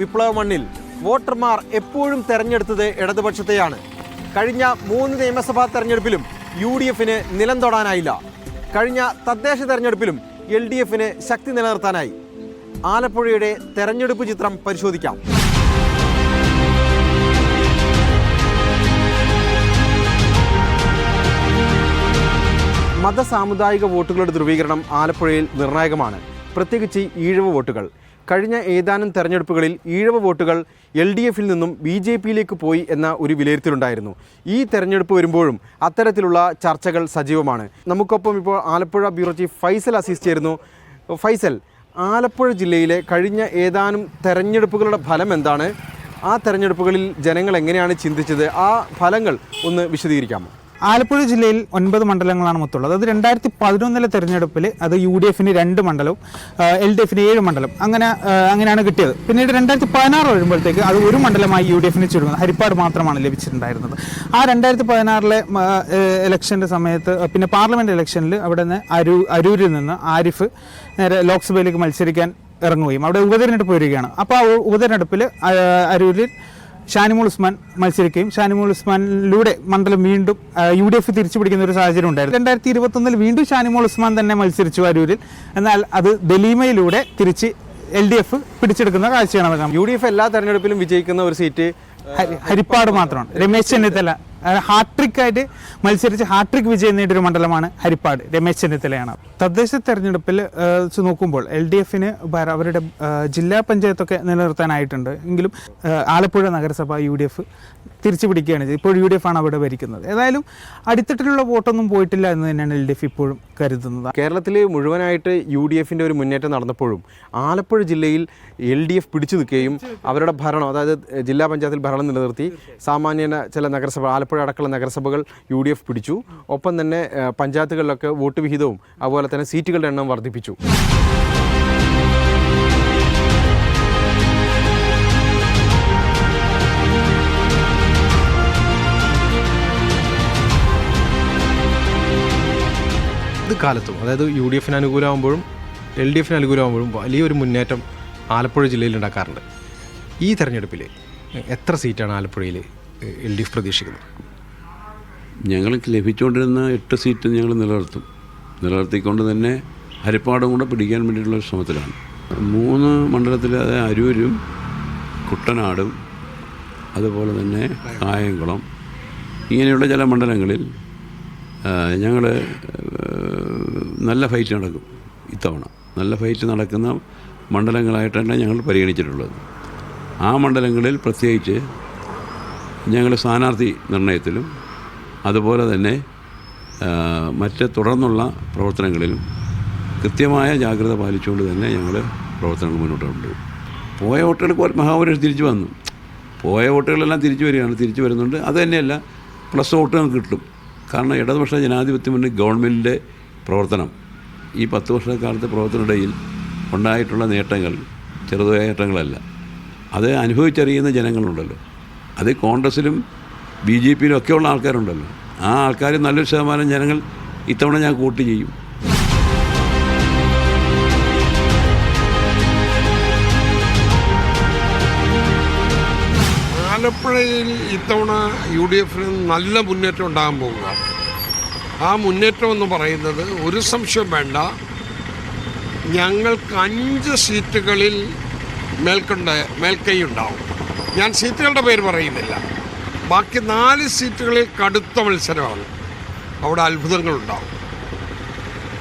വിപ്ലവ മണ്ണിൽ വോട്ടർമാർ എപ്പോഴും തെരഞ്ഞെടുത്തത് ഇടതുപക്ഷത്തെയാണ്. കഴിഞ്ഞ 3 നിയമസഭാ തെരഞ്ഞെടുപ്പിലും UDFന് നിലം തൊടാനായില്ല. കഴിഞ്ഞ തദ്ദേശ തെരഞ്ഞെടുപ്പിലും LDFന് ശക്തി നിലനിർത്താനായി. ആലപ്പുഴയുടെ തെരഞ്ഞെടുപ്പ് ചിത്രം പരിശോധിക്കാം. മതസാമുദായിക വോട്ടുകളുടെ ധ്രുവീകരണം ആലപ്പുഴയിൽ നിർണായകമാണ്, പ്രത്യേകിച്ച് ഈഴവ വോട്ടുകൾ. കഴിഞ്ഞ ഏതാനും തെരഞ്ഞെടുപ്പുകളിൽ ഈഴവ വോട്ടുകൾ LDFിൽ നിന്നും BJPയിലേക്ക് പോയി എന്ന ഒരു വിലയിരുത്തലുണ്ടായിരുന്നു. ഈ തെരഞ്ഞെടുപ്പ് വരുമ്പോഴും അത്തരത്തിലുള്ള ചർച്ചകൾ സജീവമാണ്. നമുക്കൊപ്പം ഇപ്പോൾ ആലപ്പുഴ ബ്യൂറോ ചീഫ് ഫൈസൽ അസീസ് ചേരുന്നു. ഫൈസൽ, ആലപ്പുഴ ജില്ലയിലെ കഴിഞ്ഞ ഏതാനും തെരഞ്ഞെടുപ്പുകളുടെ ഫലം എന്താണ്? ആ തെരഞ്ഞെടുപ്പുകളിൽ ജനങ്ങൾ എങ്ങനെയാണ് ചിന്തിച്ചത്? ആ ഫലങ്ങൾ ഒന്ന് വിശദീകരിക്കാമോ? ആലപ്പുഴ ജില്ലയിൽ 9 മണ്ഡലങ്ങളാണ് മൊത്തമുള്ളത്. അത് 2011 തെരഞ്ഞെടുപ്പിൽ അത് UDFന് 2 മണ്ഡലവും LDFന് 7 മണ്ഡലം അങ്ങനെയാണ് കിട്ടിയത്. പിന്നീട് 2016 വരുമ്പോഴത്തേക്ക് അത് 1 മണ്ഡലമായി UDFന് ചുരുങ്ങുന്നത്. ഹരിപ്പാട് മാത്രമാണ് ലഭിച്ചിട്ടുണ്ടായിരുന്നത്. ആ 2016 ഇലക്ഷൻ്റെ സമയത്ത്, പിന്നെ പാർലമെൻറ്റ് ഇലക്ഷനിൽ അവിടെ നിന്ന് അരൂരിൽ നിന്ന് ആരിഫ് നേരെ ലോക്സഭയിലേക്ക് മത്സരിക്കാൻ ഇറങ്ങുകയും അവിടെ ഉപതെരഞ്ഞെടുപ്പ് വരികയാണ്. അപ്പോൾ ആ ഉപതെരഞ്ഞെടുപ്പിൽ അരൂരിൽ ഷാനിമോൾ ഉസ്മാൻ മത്സരിക്കുകയും ഷാനിമോൾ ഉസ്മാനിലൂടെ മണ്ഡലം വീണ്ടും UDF തിരിച്ചു പിടിക്കുന്ന ഒരു സാഹചര്യം ഉണ്ടായിരുന്നു. 2021 വീണ്ടും ഷാനിമോൾ ഉസ്മാൻ തന്നെ മത്സരിച്ചു അരൂരിൽ. എന്നാൽ അത് ദലീമയിലൂടെ തിരിച്ച് LDF പിടിച്ചെടുക്കുന്ന കാഴ്ചയാണ്. UDF എല്ലാ തെരഞ്ഞെടുപ്പിലും വിജയിക്കുന്ന ഒരു സീറ്റ് ഹരിപ്പാട് മാത്രമാണ്. രമേശ് ചെന്നിത്തല ഹാട്രിക്കായിട്ട് മത്സരിച്ച് ഹാട്രിക് വിജയം നേടിയൊരു മണ്ഡലമാണ് ഹരിപ്പാട്. രമേശ് ചെന്നിത്തലയാണ്. തദ്ദേശ തെരഞ്ഞെടുപ്പിൽ നോക്കുമ്പോൾ LDFന് അവരുടെ ജില്ലാ പഞ്ചായത്തൊക്കെ നിലനിർത്താനായിട്ടുണ്ട്. എങ്കിലും ആലപ്പുഴ നഗരസഭ UDF തിരിച്ചു പിടിക്കുകയാണ് ചെയ്തത്. ഇപ്പോൾ UDF ആണ് അവിടെ ഭരിക്കുന്നത്. ഏതായാലും അടിത്തട്ടിലുള്ള വോട്ടൊന്നും പോയിട്ടില്ല എന്ന് തന്നെയാണ് LDF ഇപ്പോഴും കരുതുന്നത്. കേരളത്തിൽ മുഴുവനായിട്ട് UDFൻ്റെ ഒരു മുന്നേറ്റം നടന്നപ്പോഴും ആലപ്പുഴ ജില്ലയിൽ LDF പിടിച്ചു നിൽക്കുകയും അവരുടെ ഭരണം, അതായത് ജില്ലാ പഞ്ചായത്തിൽ ഭരണം നിലനിർത്തി സാമാന്യന ചില നഗരസഭ, ആലപ്പുഴ അടക്കമുള്ള നഗരസഭകൾ UDF പിടിച്ചു. ഒപ്പം തന്നെ പഞ്ചായത്തുകളിലൊക്കെ വോട്ട് വിഹിതവും അതുപോലെ തന്നെ സീറ്റുകളുടെ എണ്ണം വർദ്ധിപ്പിച്ചു. കാലത്തും അതായത് UDFന് അനുകൂലമാകുമ്പോഴും LDFന് അനുകൂലമാകുമ്പോഴും വലിയൊരു മുന്നേറ്റം ആലപ്പുഴ ജില്ലയിൽ ഉണ്ടാക്കാറുണ്ട്. ഈ തെരഞ്ഞെടുപ്പിൽ എത്ര സീറ്റാണ് ആലപ്പുഴയിൽ LDF പ്രതീക്ഷിക്കുന്നത്? ഞങ്ങൾക്ക് ലഭിച്ചുകൊണ്ടിരുന്ന 8 സീറ്റ് ഞങ്ങൾ നിലനിർത്തിക്കൊണ്ട് തന്നെ ഹരിപ്പാടും കൂടെ പിടിക്കാൻ വേണ്ടിയിട്ടുള്ള ശ്രമത്തിലാണ്. 3 മണ്ഡലത്തിൽ, അതായത് അരൂരും കുട്ടനാടും അതുപോലെ തന്നെ കായംകുളം, ഇങ്ങനെയുള്ള ചില മണ്ഡലങ്ങളിൽ ഞങ്ങൾ നല്ല ഫൈറ്റ് നടക്കും. ഇത്തവണ നല്ല ഫൈറ്റ് നടക്കുന്ന മണ്ഡലങ്ങളായിട്ടാണ് ഞങ്ങൾ പരിഗണിച്ചിട്ടുള്ളത്. ആ മണ്ഡലങ്ങളിൽ പ്രത്യേകിച്ച് ഞങ്ങൾ സ്ഥാനാർത്ഥി നിർണയത്തിലും അതുപോലെ തന്നെ മറ്റ് തുടർന്നുള്ള പ്രവർത്തനങ്ങളിലും കൃത്യമായ ജാഗ്രത പാലിച്ചുകൊണ്ട് തന്നെ ഞങ്ങൾ പ്രവർത്തനങ്ങൾ മുന്നോട്ട് കൊണ്ടുപോകും. പോയ വോട്ടുകൾ മഹാപുരുഷ തിരിച്ചു വന്നു. പോയ വോട്ടുകളെല്ലാം തിരിച്ചു വരുന്നുണ്ട്. അത് തന്നെയല്ല, പ്ലസ് വോട്ട് നമുക്ക് കിട്ടും. കാരണം ഇടതുപക്ഷ ജനാധിപത്യ മുന്നണി ഗവൺമെൻറ്റിൻ്റെ പ്രവർത്തനം, ഈ 10 വർഷക്കാലത്തെ പ്രവർത്തനത്തിനിടയിൽ ഉണ്ടായിട്ടുള്ള നേട്ടങ്ങൾ ചെറുതായ നേട്ടങ്ങളല്ല. അത് അനുഭവിച്ചറിയുന്ന ജനങ്ങളുണ്ടല്ലോ. അത് കോൺഗ്രസ്സിലും BJPയിലും ഒക്കെയുള്ള ആൾക്കാരുണ്ടല്ലോ. ആ ആൾക്കാർ നല്ലൊരു ശതമാനം ജനങ്ങൾ ഇത്തവണ ഞാൻ വോട്ട് ചെയ്യും. ആലപ്പുഴയിൽ ഇത്തവണ UDFന് നല്ല മുന്നേറ്റം ഉണ്ടാകാൻ പോവുക. ആ മുന്നേറ്റം എന്ന് പറയുന്നത് ഒരു സംശയം വേണ്ട, ഞങ്ങൾക്ക് 5 സീറ്റുകളിൽ മേൽക്കൈ ഉണ്ടാവും. ഞാൻ സീറ്റുകളുടെ പേര് പറയുന്നില്ല. ബാക്കി 4 സീറ്റുകളിൽ കടുത്ത മത്സരമാണ്. അവിടെ അത്ഭുതങ്ങളുണ്ടാവും.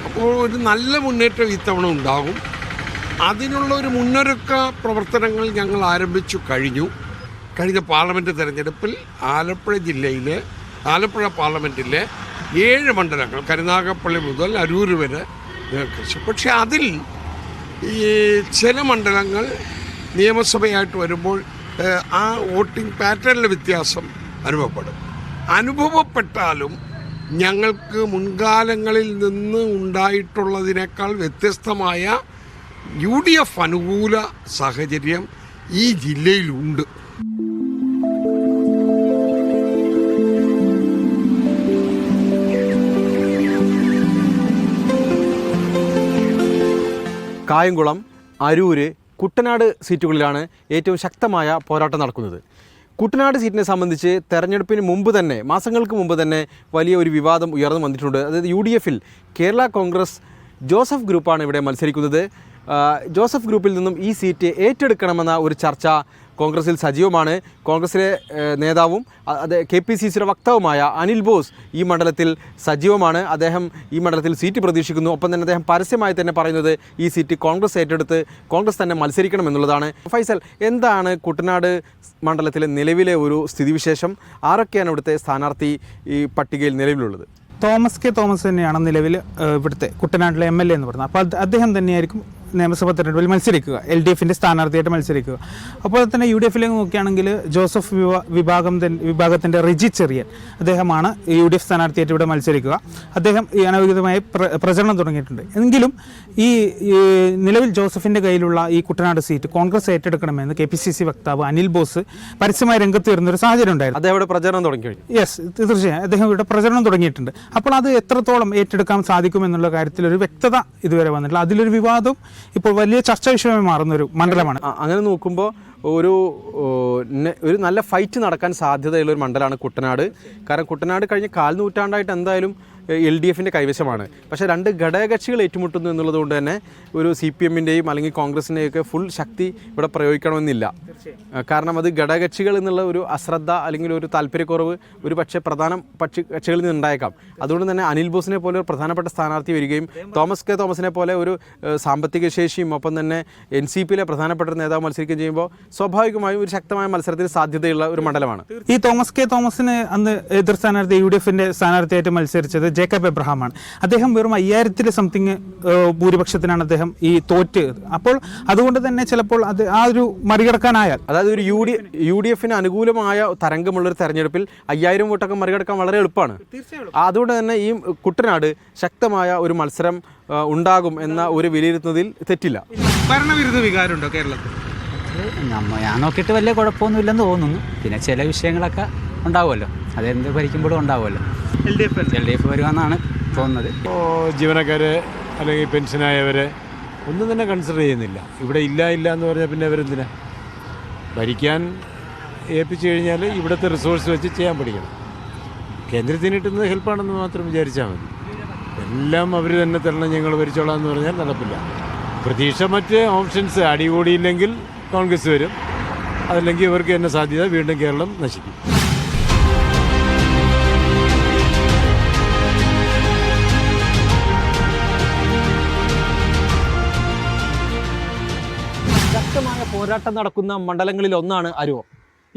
അപ്പോൾ ഒരു നല്ല മുന്നേറ്റം ഇത്തവണ ഉണ്ടാകും. അതിനുള്ള ഒരു മുന്നൊരുക്ക പ്രവർത്തനങ്ങൾ ഞങ്ങൾ ആരംഭിച്ചു കഴിഞ്ഞു. കഴിഞ്ഞ പാർലമെൻറ്റ് തെരഞ്ഞെടുപ്പിൽ ആലപ്പുഴ പാർലമെൻറ്റിലെ 7 മണ്ഡലങ്ങൾ, കരുനാഗപ്പള്ളി മുതൽ അരൂർ വരെ നിയന്ത്രിച്ചു. പക്ഷേ അതിൽ ഈ ചില മണ്ഡലങ്ങൾ നിയമസഭയായിട്ട് വരുമ്പോൾ ആ വോട്ടിംഗ് പാറ്റേണിലെ വ്യത്യാസം അനുഭവപ്പെട്ടാലും ഞങ്ങൾക്ക് മുൻകാലങ്ങളിൽ നിന്ന് ഉണ്ടായിട്ടുള്ളതിനേക്കാൾ വ്യത്യസ്തമായ UDF അനുകൂല സാഹചര്യം ഈ ജില്ലയിലുണ്ട്. കായംകുളം, അരൂര്, കുട്ടനാട് സീറ്റുകളിലാണ് ഏറ്റവും ശക്തമായ പോരാട്ടം നടക്കുന്നത്. കുട്ടനാട് സീറ്റിനെ സംബന്ധിച്ച് തെരഞ്ഞെടുപ്പിന് മുമ്പ് തന്നെ, മാസങ്ങൾക്ക് മുമ്പ് തന്നെ വലിയ ഒരു വിവാദം ഉയർന്നു വന്നിട്ടുണ്ട്. അതായത് UDFൽ കേരള കോൺഗ്രസ് ജോസഫ് ഗ്രൂപ്പാണ് ഇവിടെ മത്സരിക്കുന്നത്. ജോസഫ് ഗ്രൂപ്പിൽ നിന്നും ഈ സീറ്റ് ഏറ്റെടുക്കണമെന്ന ഒരു ചർച്ച കോൺഗ്രസിൽ സജീവമാണ്. കോൺഗ്രസിലെ നേതാവും KPCCയുടെ വക്താവുമായ അനിൽ ബോസ് ഈ മണ്ഡലത്തിൽ സജീവമാണ്. അദ്ദേഹം ഈ മണ്ഡലത്തിൽ സീറ്റ് പ്രതീക്ഷിക്കുന്നു. ഒപ്പം തന്നെ അദ്ദേഹം പരസ്യമായി തന്നെ പറയുന്നത് ഈ സീറ്റ് കോൺഗ്രസ് ഏറ്റെടുത്ത് കോൺഗ്രസ് തന്നെ മത്സരിക്കണം എന്നുള്ളതാണ്. ഫൈസൽ, എന്താണ് കുട്ടനാട് മണ്ഡലത്തിലെ നിലവിലെ ഒരു സ്ഥിതിവിശേഷം? ആരൊക്കെയാണ് ഇവിടുത്തെ സ്ഥാനാർത്ഥി ഈ പട്ടികയിൽ നിലവിലുള്ളത്? തോമസ് തന്നെയാണ് നിലവിൽ ഇവിടുത്തെ കുട്ടനാട്ടിലെ MLA എന്ന് പറയുന്നത്. അപ്പോൾ അദ്ദേഹം തന്നെയായിരിക്കും നിയമസഭാ തെരഞ്ഞെടുപ്പിൽ മത്സരിക്കുക, LDFൻ്റെ സ്ഥാനാർത്ഥിയായിട്ട് മത്സരിക്കുക. അപ്പോൾ തന്നെ UDFിലേക്ക് നോക്കുകയാണെങ്കിൽ ജോസഫ് വിഭാഗത്തിൻ്റെ റിജി ചെറിയൻ അദ്ദേഹമാണ് UDF സ്ഥാനാർത്ഥിയായിട്ട് ഇവിടെ മത്സരിക്കുക. അദ്ദേഹം ഈ അനൗചിതമായി പ്രചരണം തുടങ്ങിയിട്ടുണ്ട്. എങ്കിലും ഈ നിലവിൽ ജോസഫിൻ്റെ കയ്യിലുള്ള ഈ കുട്ടനാട് സീറ്റ് കോൺഗ്രസ് ഏറ്റെടുക്കണമെന്ന് KPCC വക്താവ് അനിൽ ബോസ് പരസ്യമായി രംഗത്ത് വരുന്നൊരു സാഹചര്യം ഉണ്ടായിരുന്നു. അദ്ദേഹം ഇവിടെ പ്രചരണം തുടങ്ങി കഴിഞ്ഞു. യെസ്, തീർച്ചയായും അദ്ദേഹം ഇവിടെ പ്രചരണം തുടങ്ങിയിട്ടുണ്ട്. അപ്പോൾ അത് എത്രത്തോളം ഏറ്റെടുക്കാൻ സാധിക്കുമെന്നുള്ള കാര്യത്തിൽ ഒരു വ്യക്തത ഇതുവരെ വന്നിട്ടില്ല. അതിലൊരു വിവാദം ഇപ്പോൾ വലിയ ചർച്ചാ വിഷയമായി മാറുന്ന ഒരു മണ്ഡലമാണ്. അങ്ങനെ നോക്കുമ്പോൾ ഒരു നല്ല ഫൈറ്റ് നടക്കാൻ സാധ്യതയുള്ള ഒരു മണ്ഡലമാണ് കുട്ടനാട്. കാരണം കുട്ടനാട് കഴിഞ്ഞ 1/4 നൂറ്റാണ്ടായിട്ട് എന്തായാലും LDFൻ്റെ കൈവശമാണ്. പക്ഷേ 2 ഘടകകക്ഷികൾ ഏറ്റുമുട്ടുന്നു എന്നുള്ളതുകൊണ്ട് തന്നെ ഒരു CPMൻ്റെയും അല്ലെങ്കിൽ കോൺഗ്രസിൻ്റെയൊക്കെ ഫുൾ ശക്തി ഇവിടെ പ്രയോഗിക്കണമെന്നില്ല. കാരണം അത് ഘടകകക്ഷികൾ എന്നുള്ള ഒരു അശ്രദ്ധ അല്ലെങ്കിൽ ഒരു താല്പര്യക്കുറവ് ഒരു പക്ഷേ പ്രധാന കക്ഷികളിൽ നിന്ന് ഉണ്ടായേക്കാം. അതുകൊണ്ട് തന്നെ അനിൽ ബോസിനെ പോലെ ഒരു പ്രധാനപ്പെട്ട സ്ഥാനാർത്ഥി വരികയും തോമസിനെ പോലെ ഒരു സാമ്പത്തിക ശേഷിയും ഒപ്പം തന്നെ NCPയിലെ പ്രധാനപ്പെട്ട ഒരു നേതാവ് മത്സരിക്കുകയും ചെയ്യുമ്പോൾ സ്വാഭാവികമായും ഒരു ശക്തമായ മത്സരത്തിന് സാധ്യതയുള്ള ഒരു മണ്ഡലമാണ്. ഈ തോമസിന് അന്ന് എതിർ സ്ഥാനാർത്ഥി UDFൻ്റെ സ്ഥാനാർത്ഥിയായിട്ട് മത്സരിച്ചത് ജേക്കബ് എബ്രഹാമാണ്. അദ്ദേഹം വെറും 5000 സംതിങ് ഭൂരിപക്ഷത്തിനാണ് അദ്ദേഹം ഈ തോറ്റ്. അപ്പോൾ അതുകൊണ്ട് തന്നെ ചിലപ്പോൾ അത് ആ ഒരു മറികടക്കാനായാൽ, അതായത് ഒരു UDFന് അനുകൂലമായ തരംഗമുള്ളൊരു തെരഞ്ഞെടുപ്പിൽ 5000 വോട്ടൊക്കെ മറികടക്കാൻ വളരെ എളുപ്പമാണ്. അതുകൊണ്ട് തന്നെ ഈ കുട്ടനാട് ശക്തമായ ഒരു മത്സരം ഉണ്ടാകും എന്ന ഒരു വിലയിരുത്തുന്നതിൽ തെറ്റില്ല. ഭരണവിരുദ്ധ വികാരമുണ്ടോ കേരളത്തിൽ? ഞാൻ നോക്കിയിട്ട് വലിയ കുഴപ്പമൊന്നുമില്ലെന്ന് തോന്നുന്നു. പിന്നെ ചില വിഷയങ്ങളൊക്കെ ഉണ്ടാവുമല്ലോ, അതെന്ത് ഭരിക്കുമ്പോഴും ഉണ്ടാവുമല്ലോ. LDF വരുമെന്നാണ് തോന്നുന്നത്. ജീവനക്കാർ അല്ലെങ്കിൽ പെൻഷനായവർ ഒന്നും തന്നെ കൺസിഡർ ചെയ്യുന്നില്ല. ഇവിടെ ഇല്ല എന്ന് പറഞ്ഞാൽ പിന്നെ അവരെന്തിനാ ഭരിക്കാൻ ഏൽപ്പിച്ചു കഴിഞ്ഞാൽ ഇവിടുത്തെ റിസോഴ്സ് വെച്ച് ചെയ്യാൻ പഠിക്കണം. കേന്ദ്രത്തിന് കിട്ടുന്നത് ഹെൽപ്പാണെന്ന് മാത്രം വിചാരിച്ചാൽ മതി. എല്ലാം അവർ തന്നെ തരണം, ഞങ്ങൾ ഭരിച്ചോളാം എന്ന് പറഞ്ഞാൽ നടപ്പില്ല. പ്രതീക്ഷ മറ്റ് ഓപ്ഷൻസ് അടികൂടിയില്ലെങ്കിൽ കോൺഗ്രസ് വരും, അതല്ലെങ്കിൽ ഇവർക്ക് തന്നെ സാധ്യത വീണ്ടും കേരളം നശിക്കും. ശക്തമായ പോരാട്ടം നടക്കുന്ന മണ്ഡലങ്ങളിൽ ഒന്നാണ് അരൂർ.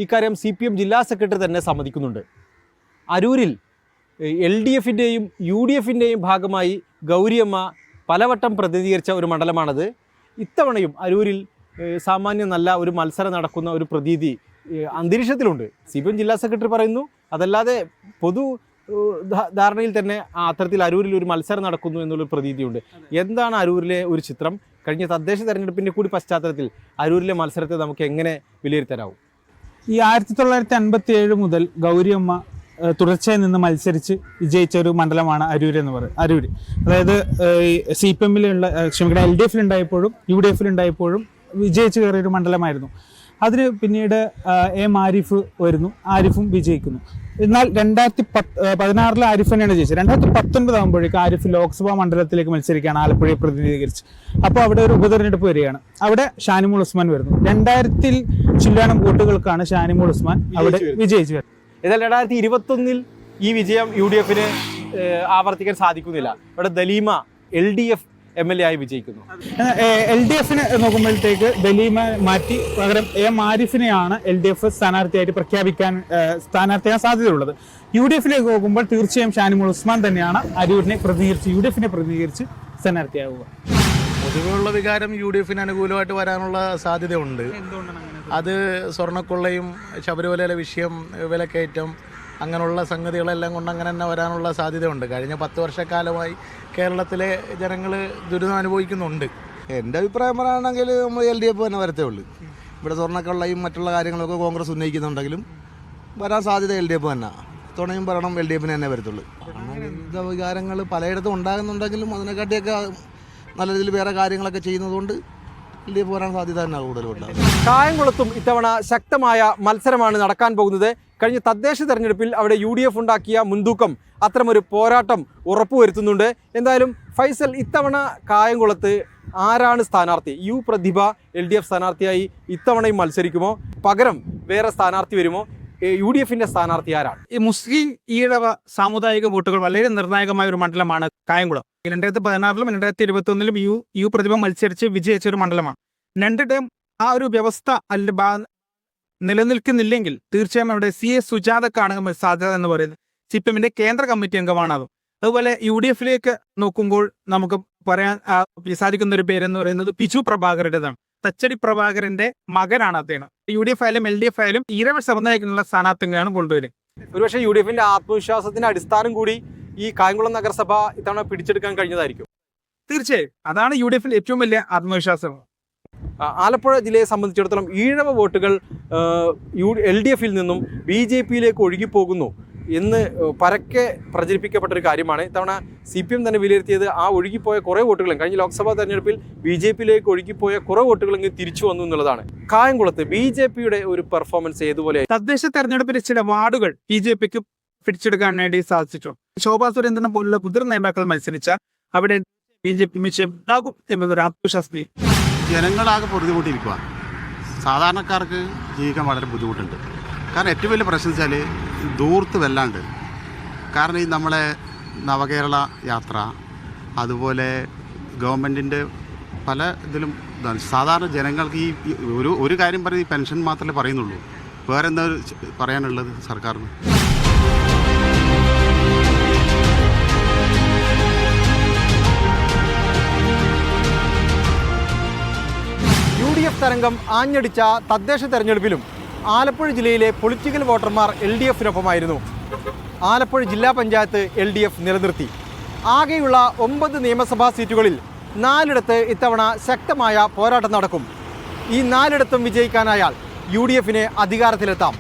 ഇക്കാര്യം CPM ജില്ലാ സെക്രട്ടറി തന്നെ സമ്മതിക്കുന്നുണ്ട്. അരൂരിൽ LDFൻ്റെയും UDFൻ്റെയും ഭാഗമായി ഗൗരിയമ്മ പലവട്ടം പ്രതിനിധീകരിച്ച ഒരു മണ്ഡലമാണത്. ഇത്തവണയും അരൂരിൽ സാമാന്യം നല്ല ഒരു മത്സരം നടക്കുന്ന ഒരു പ്രതീതി അന്തരീക്ഷത്തിലുണ്ട്. CPM ജില്ലാ സെക്രട്ടറി പറയുന്നു. അതല്ലാതെ പൊതു ധാരണയിൽ തന്നെ അത്തരത്തിൽ അരൂരിൽ ഒരു മത്സരം നടക്കുന്നു എന്നുള്ളൊരു പ്രതീതിയുണ്ട്. എന്താണ് അരൂരിലെ ഒരു ചിത്രം? കഴിഞ്ഞ തദ്ദേശ തെരഞ്ഞെടുപ്പിൻ്റെ കൂടി പശ്ചാത്തലത്തിൽ അരൂരിലെ മത്സരത്തെ നമുക്ക് എങ്ങനെ വിലയിരുത്താനാവും? ഈ 1957 മുതൽ ഗൗരിയമ്മ തുടർച്ചയായി നിന്ന് മത്സരിച്ച് വിജയിച്ച ഒരു മണ്ഡലമാണ് അരൂർ എന്ന് പറയുന്നത്. അരൂർ അതായത് CPMലുള്ള LDFലുണ്ടായപ്പോഴും UDFലുണ്ടായപ്പോഴും വിജയിച്ച് കയറിയൊരു മണ്ഡലമായിരുന്നു. അതിന് പിന്നീട് ആരിഫ് വരുന്നു, ആരിഫും വിജയിക്കുന്നു. എന്നാൽ 2016 ആരിഫ് തന്നെയാണ് ജയിച്ചത്. 2019 ആകുമ്പോഴേക്കും ആരിഫ് ലോക്സഭാ മണ്ഡലത്തിലേക്ക് മത്സരിക്കുകയാണ്, ആലപ്പുഴയെ പ്രതിനിധീകരിച്ച്. അപ്പോൾ അവിടെ ഒരു ഉപതെരഞ്ഞെടുപ്പ് വരികയാണ്. അവിടെ ഷാനിമോൾ ഉസ്മാൻ വരുന്നു. 2000 ചില്ലാനം വോട്ടുകൾക്കാണ് ഷാനിമോൾ ഉസ്മാൻ അവിടെ വിജയിച്ചു വരുന്നത്. എന്നാൽ 2021 ഈ വിജയം UDFന് ആവർത്തിക്കാൻ സാധിക്കുന്നില്ല. ഇവിടെ ദലീമ LDF MLA ആയി വിജയിക്കുന്നു. LDFന് നോക്കുമ്പോഴത്തേക്ക് ദലീമ മാറ്റി പകരം ആരിഫിനെയാണ് LDF സ്ഥാനാർത്ഥിയായിട്ട് സ്ഥാനാർത്ഥിയാൻ സാധ്യതയുള്ളത്. UDFിലേക്ക് നോക്കുമ്പോൾ തീർച്ചയായും ഷാനിമോൾ ഉസ്മാൻ തന്നെയാണ് അരൂരിനെ പ്രതിനിധീകരിച്ച് UDFിനെ പ്രതിനിധീകരിച്ച് സ്ഥാനാർത്ഥിയാവുക. പൊതുവെയുള്ള വികാരം UDFന് അനുകൂലമായിട്ട് വരാനുള്ള സാധ്യതയുണ്ട്. അത് സ്വർണ്ണക്കൊള്ളയും ശബരിമലയിലെ വിഷയം, വിലക്കയറ്റം, അങ്ങനെയുള്ള സംഗതികളെല്ലാം കൊണ്ട് അങ്ങനെ തന്നെ വരാനുള്ള സാധ്യതയുണ്ട്. കഴിഞ്ഞ 10 വർഷക്കാലമായി കേരളത്തിലെ ജനങ്ങൾ ദുരിതം അനുഭവിക്കുന്നുണ്ട്. എൻ്റെ അഭിപ്രായം പറയുകയാണെങ്കിൽ നമ്മൾ LDF തന്നെ വരത്തേ ഉള്ളൂ. ഇവിടെ സ്വർണ്ണക്കൊള്ളയും മറ്റുള്ള കാര്യങ്ങളൊക്കെ കോൺഗ്രസ് ഉന്നയിക്കുന്നുണ്ടെങ്കിലും വരാൻ സാധ്യത LDF തന്നെ. തുണയും ഭരണം LDFന് തന്നെ വരത്തുള്ളൂ. വികാരങ്ങൾ പലയിടത്തും ഉണ്ടാകുന്നുണ്ടെങ്കിലും അതിനെക്കാട്ടിയൊക്കെ നല്ല രീതിയിൽ വേറെ കാര്യങ്ങളൊക്കെ ചെയ്യുന്നതുകൊണ്ട് LDF വരാൻ സാധ്യത തന്നെ കൂടുതലുണ്ട്. കായംകുളത്തും ഇത്തവണ ശക്തമായ മത്സരമാണ് നടക്കാൻ പോകുന്നത്. കഴിഞ്ഞ തദ്ദേശ തെരഞ്ഞെടുപ്പിൽ അവിടെ UDF ഉണ്ടാക്കിയ മുൻതൂക്കം അത്തരമൊരു പോരാട്ടം ഉറപ്പുവരുത്തുന്നുണ്ട്. എന്തായാലും ഫൈസൽ, ഇത്തവണ കായംകുളത്ത് ആരാണ് സ്ഥാനാർത്ഥി? പ്രതിഭ LDF സ്ഥാനാർത്ഥിയായി ഇത്തവണയും മത്സരിക്കുമോ? പകരം വേറെ സ്ഥാനാർത്ഥി വരുമോ? UDFന്റെ സ്ഥാനാർത്ഥി ആരാണ്? ഈ മുസ്ലിം ഈഴവ സാമുദായിക വോട്ടുകൾ വളരെ നിർണായകമായ ഒരു മണ്ഡലമാണ് കായംകുളം. 2016-ലും 2021-ലും പ്രതിഭ മത്സരിച്ച് വിജയിച്ച ഒരു മണ്ഡലമാണ്. രണ്ടിടം ആ ഒരു വ്യവസ്ഥ നിലനിൽക്കുന്നില്ലെങ്കിൽ തീർച്ചയായും അവിടെ CA സുജാതക്കാണ് സാധ്യത എന്ന് പറയുന്നത്. CPM-ന്റെ കേന്ദ്ര കമ്മിറ്റി അംഗമാണ് അത്. അതുപോലെ UDF-ലേക്ക് നോക്കുമ്പോൾ നമുക്ക് പറയാൻ സാധിക്കുന്ന ഒരു പേരെന്ന് പറയുന്നത് പിജു പ്രഭാകരുടേതാണ്. തച്ചടി പ്രഭാകരന്റെ മകനാണ് അദ്ദേഹം. UDF ആയാലും LDF ആയാലും ഈഴവ സമുദായത്തിനുള്ള സ്ഥാനാർത്ഥികളാണ് കൊണ്ടുവരുന്നത്. ഒരുപക്ഷെ UDFന്റെ ആത്മവിശ്വാസത്തിന്റെ അടിസ്ഥാനം കൂടി ഈ കായംകുളം നഗരസഭ ഇത്തവണ പിടിച്ചെടുക്കാൻ കഴിഞ്ഞതായിരിക്കും. തീർച്ചയായും അതാണ് UDFന്റെ ഏറ്റവും വലിയ ആത്മവിശ്വാസം. ആലപ്പുഴ ജില്ലയെ സംബന്ധിച്ചിടത്തോളം ഈഴവ വോട്ടുകൾ LDF-ൽ നിന്നും BJP-യിലേക്ക് ഒഴുകിപ്പോകുന്നു എന്ന് പരക്കെ പ്രചരിപ്പിക്കപ്പെട്ട ഒരു കാര്യമാണ്. ഇത്തവണ CPM തന്നെ വിലയിരുത്തിയത് ആ ഒഴുകിപ്പോയ കുറേ വോട്ടുകളും കഴിഞ്ഞ ലോക്സഭാ തെരഞ്ഞെടുപ്പിൽ BJP-യിലേക്ക് ഒഴുകിപ്പോയ കുറേ വോട്ടുകളെങ്കിലും തിരിച്ചു വന്നു എന്നുള്ളതാണ്. കായംകുളത്ത് BJP-യുടെ ഒരു പെർഫോമൻസ് ഏതുപോലെ? തദ്ദേശ തെരഞ്ഞെടുപ്പിലെ ചില വാർഡുകൾ BJP-ക്ക് പിടിച്ചെടുക്കാൻ വേണ്ടി സാധിച്ചു. ശോഭാ സുരേന്ദ്രനെ പോലുള്ള മുതിർന്ന നേതാക്കൾ മത്സരിച്ച അവിടെ BJP മിച്ചം ഉണ്ടാകും എന്നൊരു ആത്മവിശ്വാസത്തിൽ ജനങ്ങളാകെ പൊറുതിമുട്ടിയിരിക്കുക. സാധാരണക്കാർക്ക് ജീവിക്കാൻ വളരെ ബുദ്ധിമുട്ടുണ്ട്. കാരണം ഏറ്റവും വലിയ പ്രശ്നം വെച്ചാൽ ദൂർത്ത് വല്ലാണ്ട്. കാരണം ഈ നമ്മളെ നവകേരള യാത്ര, അതുപോലെ ഗവൺമെൻറ്റിൻ്റെ പല ഇതിലും സാധാരണ ജനങ്ങൾക്ക് ഈ ഒരു കാര്യം പറഞ്ഞ് ഈ പെൻഷൻ മാത്രമേ പറയുന്നുള്ളൂ. വേറെ എന്താ പറയാനുള്ളത് സർക്കാരിന്? UDF തരംഗം ആഞ്ഞടിച്ച തദ്ദേശ തെരഞ്ഞെടുപ്പിലും ആലപ്പുഴ ജില്ലയിലെ പൊളിറ്റിക്കൽ വോട്ടർമാർ LDF-നൊപ്പമായിരുന്നു. ആലപ്പുഴ ജില്ലാ പഞ്ചായത്ത് LDF നിലനിർത്തി. ആകെയുള്ള 9 നിയമസഭാ സീറ്റുകളിൽ 4 ഇത്തവണ ശക്തമായ പോരാട്ടം നടക്കും. ഈ 4 വിജയിക്കാനായാൽ UDF-ന് അധികാരത്തിലെത്താം.